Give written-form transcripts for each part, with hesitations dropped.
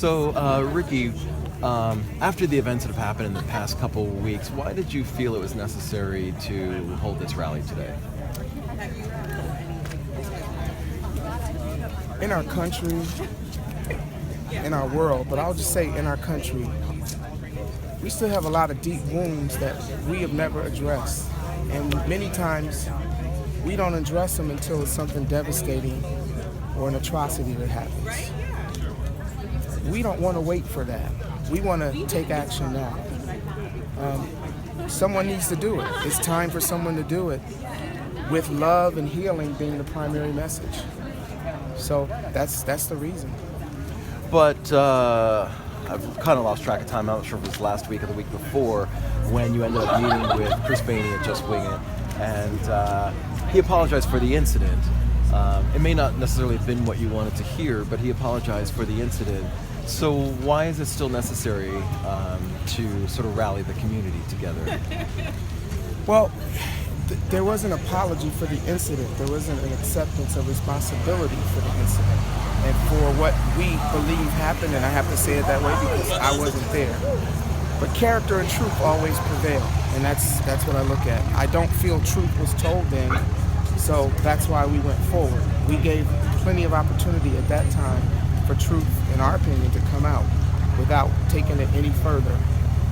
So, Ricky, after the events that have happened in the past couple of weeks, why did you feel it was necessary to hold this rally today? In our country, in our world, but I'll just say in our country, we still have a lot of deep wounds that we have never addressed. And many times, we don't address them until it's something devastating or an atrocity that happens. We don't want to wait for that. We want to take action now. Someone needs to do it. It's time for someone to do it, with love and healing being the primary message. So that's the reason. But I've kind of lost track of time. I'm not sure if it was last week or the week before when you ended up meeting with Chris Bainey at Just Wing It, and he apologized for the incident. It may not necessarily have been what you wanted to hear, but he apologized for the incident. So why is it still necessary to sort of rally the community together? Well, there was an apology for the incident. There wasn't an acceptance of responsibility for the incident and for what we believe happened, and I have to say it that way because I wasn't there. But character and truth always prevail, and that's what I look at. I don't feel truth was told then, so that's why we went forward. We gave plenty of opportunity at that time for truth, in our opinion, to come out without taking it any further.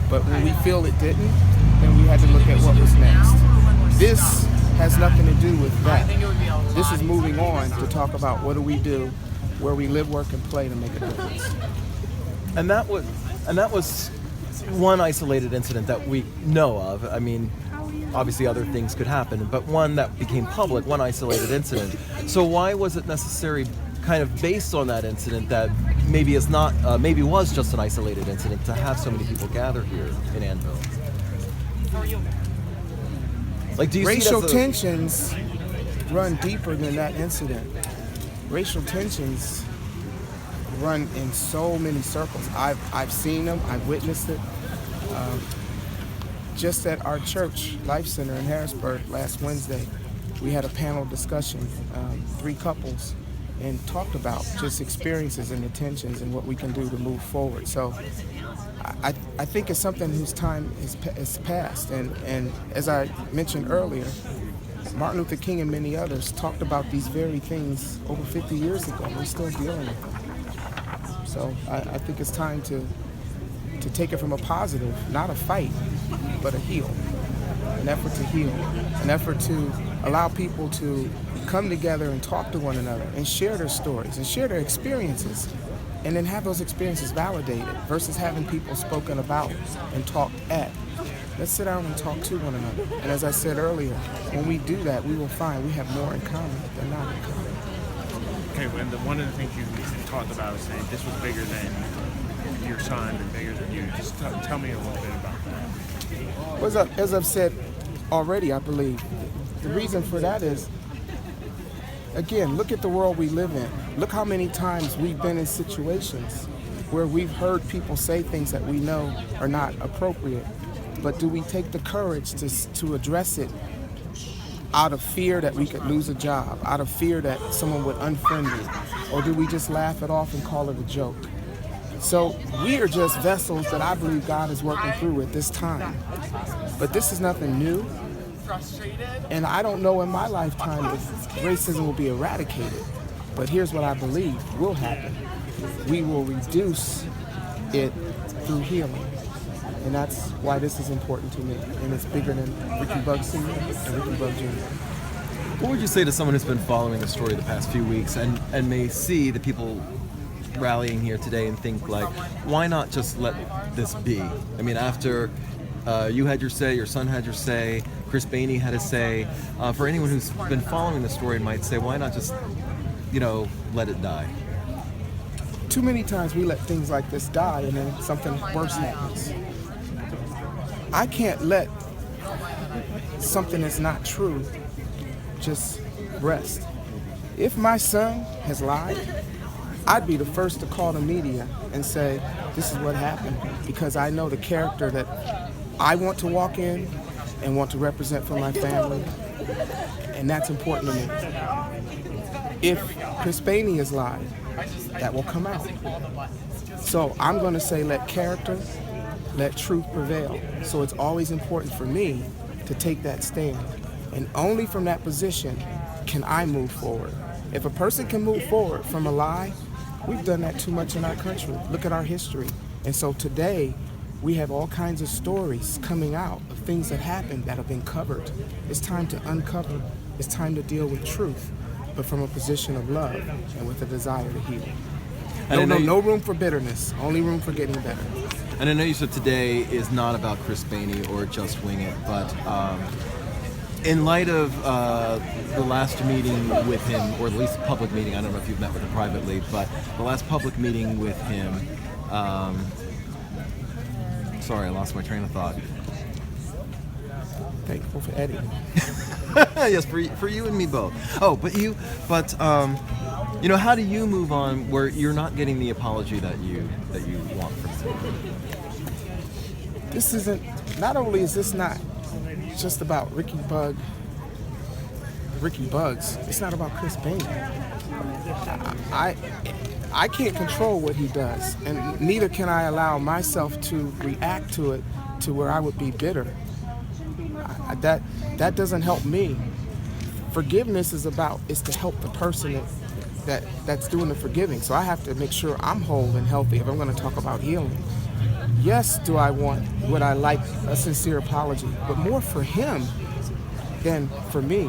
But when we feel it didn't, then we had to look at what was next. This has nothing to do with that. This is moving on to talk about what do we do, where we live, work, and play to make a difference. And that was one isolated incident that we know of. I mean, obviously other things could happen, but one that became public, one isolated incident. So why was it necessary, kind of based on that incident that maybe is not, maybe was just an isolated incident, to have so many people gather here in Annville? Like, do you racial see it as tensions run deeper than that incident. Racial tensions run in so many circles. I've seen them, I've witnessed it. Just at our church, Life Center in Harrisburg last Wednesday, we had a panel discussion, 3 couples, and talked about just experiences and the tensions and what we can do to move forward. So I think it's something whose time is past. And as I mentioned earlier, Martin Luther King and many others talked about these very things over 50 years ago. We're still dealing with them. So I think it's time to take it from a positive, not a fight, but a heal. An effort to heal, an effort to allow people to come together and talk to one another and share their stories and share their experiences, and then have those experiences validated versus having people spoken about and talked at. Let's sit down and talk to one another. And as I said earlier, when we do that, we will find we have more in common than not in common. Okay, and one of the things you talked about is saying this was bigger than your son and bigger than you. Just tell me a little bit about that. Well, as I've said already, I believe, the reason for that is, again, look at the world we live in. Look how many times we've been in situations where we've heard people say things that we know are not appropriate. But do we take the courage to address it out of fear that we could lose a job, out of fear that someone would unfriend me, or do we just laugh it off and call it a joke? So we are just vessels that I believe God is working through at this time. But this is nothing new. And I don't know in my lifetime if racism will be eradicated. But here's what I believe will happen. We will reduce it through healing. And that's why this is important to me. And it's bigger than Bugg Sr. and Bugg Jr. What would you say to someone who's been following the story the past few weeks and may see the people rallying here today and think, like, why not just let this be? I mean, after you had your say, your son had your say, Chris Bainey had his say. For anyone who's been following the story and might say, why not just, let it die? Too many times we let things like this die and then something worse happens. I can't let something that's not true just rest. If my son has lied, I'd be the first to call the media and say, this is what happened, because I know the character that I want to walk in and want to represent for my family, and that's important to me. If Chris Bainey has lied, that will come out. So I'm going to say let character, let truth prevail. So it's always important for me to take that stand. And only from that position can I move forward. If a person can move forward from a lie, we've done that too much in our country. Look at our history. And so today, we have all kinds of stories coming out of things that happened that have been covered. It's time to uncover. It's time to deal with truth, but from a position of love and with a desire to heal. No room for bitterness, only room for getting better. And I know you said today is not about Chris Bainey or Just Wing It, but in light of the last meeting with him, or at least public meeting, I don't know if you've met with him privately, but the last public meeting with him, sorry, I lost my train of thought. Thankful for Eddie. Yes, for you and me both. Oh, but how do you move on where you're not getting the apology that you want from him? This isn't. Not only is this not just about Ricky Buggs. It's not about Chris Bainey. I can't control what he does, and neither can I allow myself to react to it to where I would be bitter. That doesn't help me. Forgiveness is to help the person that's doing the forgiving. So I have to make sure I'm whole and healthy if I'm going to talk about healing. Yes, would I like a sincere apology, but more for him than for me.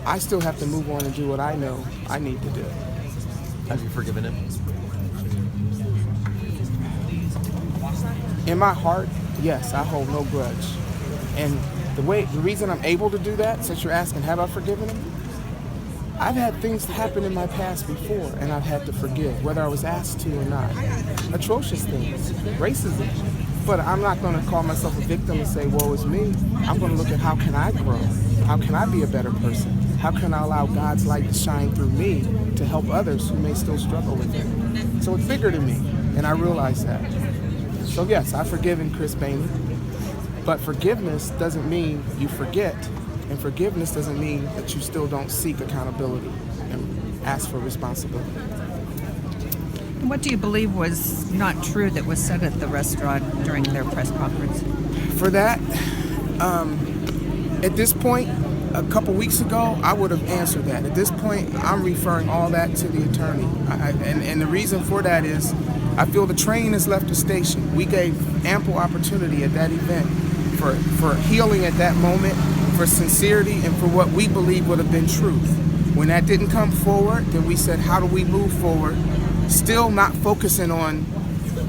I still have to move on and do what I know I need to do. Have you forgiven him? In my heart, yes, I hold no grudge. And the reason I'm able to do that, since you're asking, have I forgiven him? I've had things happen in my past before, and I've had to forgive, whether I was asked to or not. Atrocious things, racism. But I'm not going to call myself a victim and say, woe is me. I'm going to look at how can I grow? How can I be a better person? How can I allow God's light to shine through me to help others who may still struggle with it? So it's bigger than me, and I realize that. So yes, I've forgiven Chris Bainey, but forgiveness doesn't mean you forget, and forgiveness doesn't mean that you still don't seek accountability and ask for responsibility. What do you believe was not true that was said at the restaurant during their press conference? For that, at this point, a couple weeks ago, I would have answered that. At this point, I'm referring all that to the attorney. And the reason for that is I feel the train has left the station. We gave ample opportunity at that event for healing at that moment, for sincerity, and for what we believe would have been truth. When that didn't come forward, then we said, how do we move forward? Still not focusing on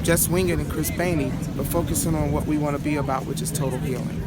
Just Wing It and Chris Bainey, but focusing on what we want to be about, which is total healing.